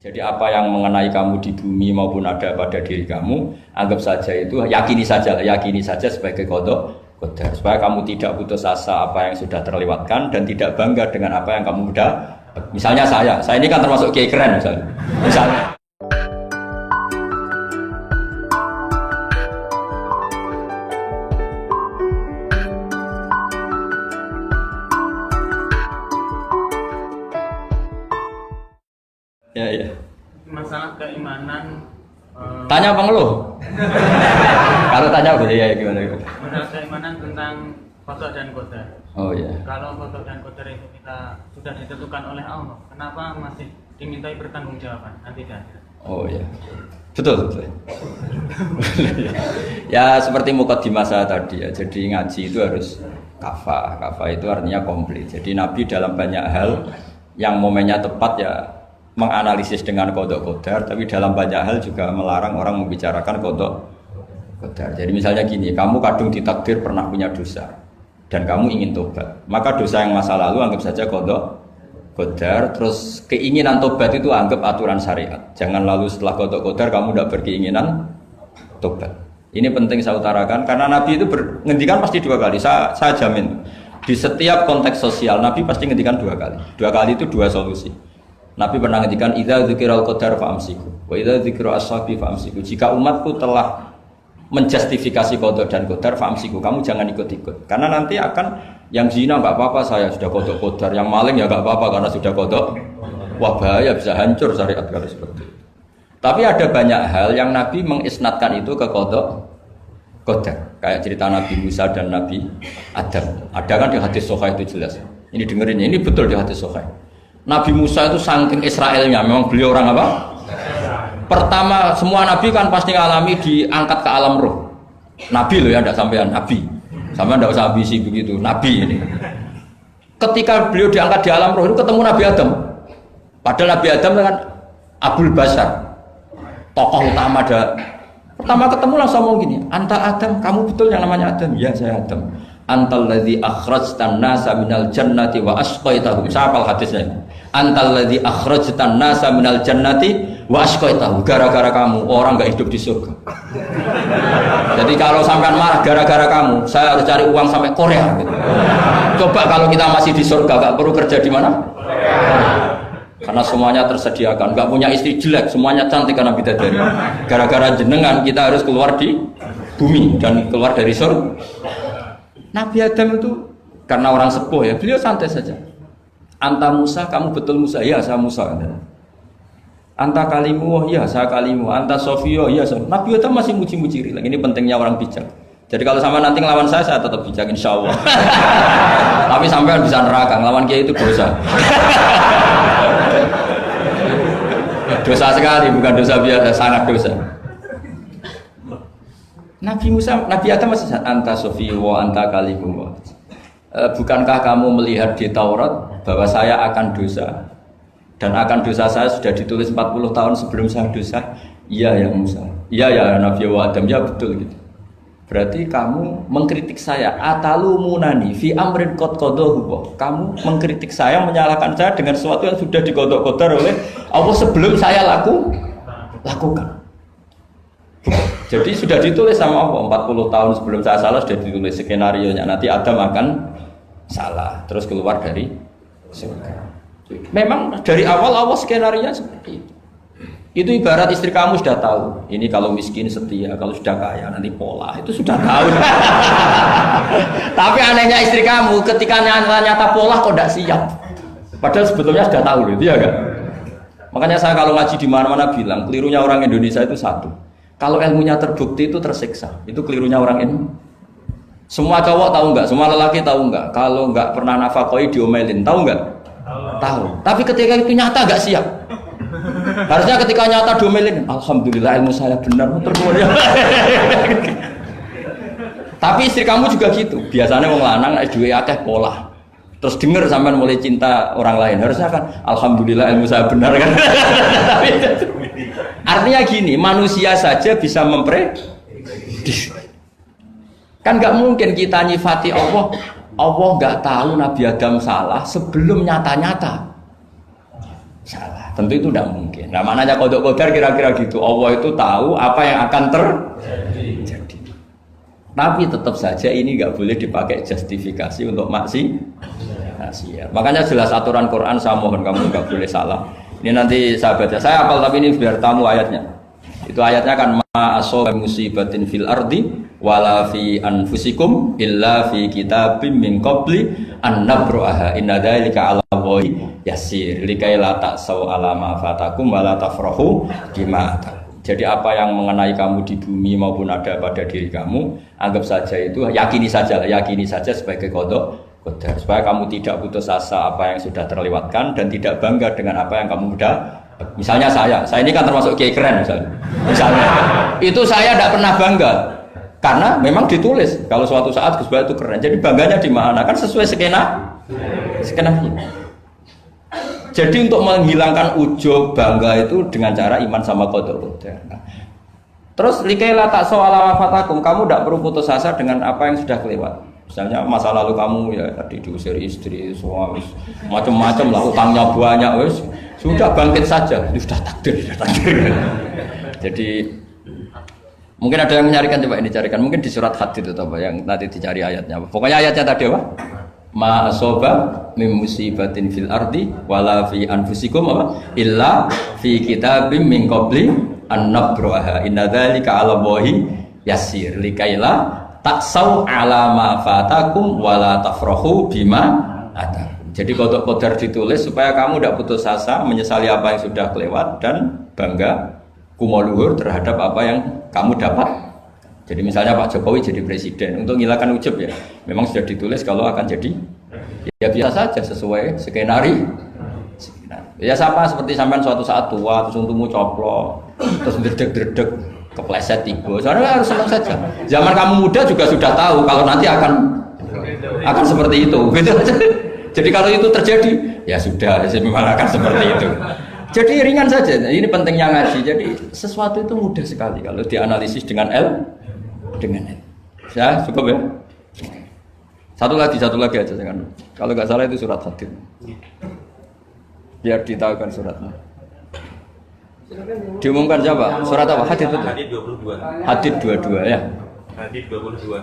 Jadi apa yang mengenai kamu di bumi maupun ada pada diri kamu, anggap saja itu, yakini saja sebagai qada qadar. Supaya kamu tidak putus asa apa yang sudah terlewatkan dan tidak bangga dengan apa yang kamu udah. Misalnya saya ini kan termasuk kiai keren misalnya. Ya. Masalah keimanan. Tanya apa ngeluh? Kalau tanya boleh ya gimana? Masalah keimanan tentang qada dan qadar. Oh ya. Kalau qada dan qadar itu kita sudah ditentukan oleh Allah, kenapa masih dimintai pertanggungjawaban nanti di akhirat? Oh ya. Betul. Ya seperti mukadimah saya tadi ya. Jadi ngaji itu harus kafah. Kafah itu artinya komplit. Jadi Nabi dalam banyak hal yang momennya tepat ya menganalisis dengan qada qadar, tapi dalam banyak hal juga melarang orang membicarakan qada qadar. Jadi misalnya gini, kamu kadung ditakdir pernah punya dosa dan kamu ingin tobat, maka dosa yang masa lalu anggap saja qada qadar, terus keinginan tobat itu anggap aturan syariat. Jangan lalu setelah qada qadar kamu tidak berkeinginan tobat. Ini penting saya utarakan karena Nabi itu ngendikan pasti dua kali. Saya jamin di setiap konteks sosial Nabi pasti ngendikan dua kali. Dua kali itu dua solusi. Nabi pernah ngendikan idza dzikiral qadar fa'amsiku wa idza dzikru ashabi fa'amsiku. Jika umatku telah menjustifikasi qada dan qadar fa'amsiku, kamu jangan ikut-ikut. Karena nanti akan yang zina enggak apa-apa, saya sudah qada qadar, yang maling ya enggak apa-apa karena sudah qada. Wah bahaya, bisa hancur syariat kalau seperti itu. Tapi ada banyak hal yang Nabi mengisnadkan itu ke qada qadar. Kayak cerita Nabi Musa dan Nabi Adam. Ada kan di hadis Sahih itu jelas. Ini dengerin ya, ini betul di hadis Sahih. Nabi Musa itu saking Israelnya, memang beliau orang apa? Pertama, semua Nabi kan pasti ngalami diangkat ke alam roh. Nabi loh ya, tidak sampean Nabi. Sampean tidak usah ambisi begitu, Nabi ini. Ketika beliau diangkat di alam roh itu ketemu Nabi Adam. Padahal Nabi Adam kan Abul Bashar, tokoh utama ada. Pertama ketemu langsung ngomong gini, Anta Adam, kamu betul yang namanya Adam? Ya saya Adam. Antal ladzi akhrajtan nasa minal jannati wa asqaitahum. Siapa hadisnya? Antal ladzi akhrajtan nasa minal jannati wa asqaitahum. Gara-gara kamu orang enggak hidup di surga. Jadi kalau sampean marah gara-gara kamu, saya harus cari uang sampai Korea gitu. Coba kalau kita masih di surga enggak perlu kerja di mana? Karena semuanya tersediakan, enggak punya istri jelek, semuanya cantik karena bidadari. Gara-gara jenengan kita harus keluar di bumi dan keluar dari surga. Nabi Adam itu karena orang sepuh ya, beliau santai saja. Anta Musa, kamu betul Musa? Ya, saya Musa. Anta kalimu, ya saya kalimu. Anta Sofio, ya saya. Nabi Adam masih muji-muji. Ini pentingnya orang bijak. Jadi kalau sama nanti ngelawan saya tetap bijak insya Allah. Tapi sampai bisa neraka, ngelawan kiai itu dosa. Dosa sekali, bukan dosa biasa, sangat dosa. Nabi Musa, Nabi Adam masih anta sofiyo wa anta kalimu. Bukankah kamu melihat di Taurat bahwa saya akan dosa dan akan dosa saya sudah ditulis 40 tahun sebelum saya dosa? Iya ya Musa. Iya ya Nabi Adam, ya betul gitu. Berarti kamu mengkritik saya atalumunani fi amrin qad qadahu. Kamu mengkritik saya, menyalahkan saya dengan sesuatu yang sudah diqada-qadar oleh Allah sebelum saya lakukan. Jadi sudah ditulis sama Allah 40 tahun sebelum saya salah sudah ditulis skenario-nya nanti Adam akan salah terus keluar dari surga. Memang dari awal Allah skenario-nya seperti itu. Itu ibarat istri kamu sudah tahu ini kalau miskin setia, kalau sudah kaya nanti pola, itu sudah tahu. Tapi anehnya istri kamu ketika nyata pola kok tidak siap. Padahal sebetulnya sudah tahu gitu ya kan. Makanya saya kalau ngaji di mana-mana bilang kelirunya orang Indonesia itu satu. Kalau ilmunya terbukti itu tersiksa, itu kelirunya orang ini. Semua cowok tahu enggak? Semua lelaki tahu enggak? Kalau enggak pernah nafakoi diomelin, tahu enggak? Tahu. Tapi ketika itu nyata enggak siap. Harusnya ketika nyata diomelin, alhamdulillah ilmu saya benar, termulia. Tapi istri kamu juga gitu. Biasanya wong lanang nek duwe akeh pola. Terus dengar sampean mulai cinta orang lain. Harusnya kan alhamdulillah ilmu saya benar kan. Artinya gini, manusia saja bisa memprediksi. Kan nggak mungkin kita nyifati Allah nggak tahu Nabi Adam salah sebelum nyata-nyata salah. Tentu itu tidak mungkin. Nah, maknanya qada qadar kira-kira gitu. Allah itu tahu apa yang akan terjadi. Tapi tetap saja ini nggak boleh dipakai justifikasi untuk maksiat. Makanya jelas aturan Quran, saya mohon kamu nggak boleh salah. Ini nanti saya baca. Saya hafal tapi ini biar tamu ayatnya. Itu ayatnya kan ma asaba musibatin fil ardi wala fi anfusikum illa fi kitabim min qabli an nabraha inna dzalika 'ala Allahi yasir likai la ta'sau ala ma fatakum wala tafrahu bima atakum. Jadi apa yang mengenai kamu di bumi maupun ada pada diri kamu, anggap saja itu yakini saja sebagai qada qadar supaya kamu tidak putus asa apa yang sudah terlewatkan dan tidak bangga dengan apa yang kamu sudah. Misalnya saya ini kan termasuk kiai keren misalnya itu saya tidak pernah bangga karena memang ditulis kalau suatu saat Gus Bahat itu keren, jadi bangganya di mana kan sesuai skena ini. Jadi untuk menghilangkan ujub bangga itu dengan cara iman sama qada qadar. Terus likaila tak soal fatakum, kamu tidak perlu putus asa dengan apa yang sudah kelewat. Misalnya masa lalu kamu ya tadi diusir istri, suami, macam-macam lah, utangnya banyak, wes sudah bangkit saja, sudah takdir. Jadi mungkin ada yang mencarikan, coba ini carikan, mungkin di surat Hadid itu apa yang nanti dicari ayatnya. Pokoknya ayatnya tadi apa? Ma asoba min musibatin fil ardi wala fi anfusikum apa? Illa fi kitabim min qabli an nabraha inna dzalika 'ala Allahi yasir likaila taksau 'ala ma fatakum wala tafrahu bima atakum. Jadi qada qadar ditulis supaya kamu tidak putus asa menyesali apa yang sudah kelewat dan bangga kumoluhur terhadap apa yang kamu dapat. Jadi misalnya Pak Jokowi jadi presiden, untuk menghilangkan ujub ya, memang sudah ditulis kalau akan jadi, ya biasa saja sesuai skenario. Ya sama seperti sampean suatu saat tua, terus untukmu coplok, terus dredeg-dredeg, kepleset tiba. Soalnya harus senang saja. Zaman kamu muda juga sudah tahu kalau nanti akan seperti itu. Gitu. Jadi kalau itu terjadi, ya sudah, memang akan seperti itu. Jadi ringan saja. Ini pentingnya ngaji. Jadi sesuatu itu mudah sekali kalau dianalisis dengan dengan ya cukup ya. Satu lagi aja jangan. Kalau nggak salah itu surat Hadid. Biar ditahukan suratnya. Diumumkan siapa? Surat apa? Hadid betul. Hadid 22. Hadid 22 ya. Hadid 22.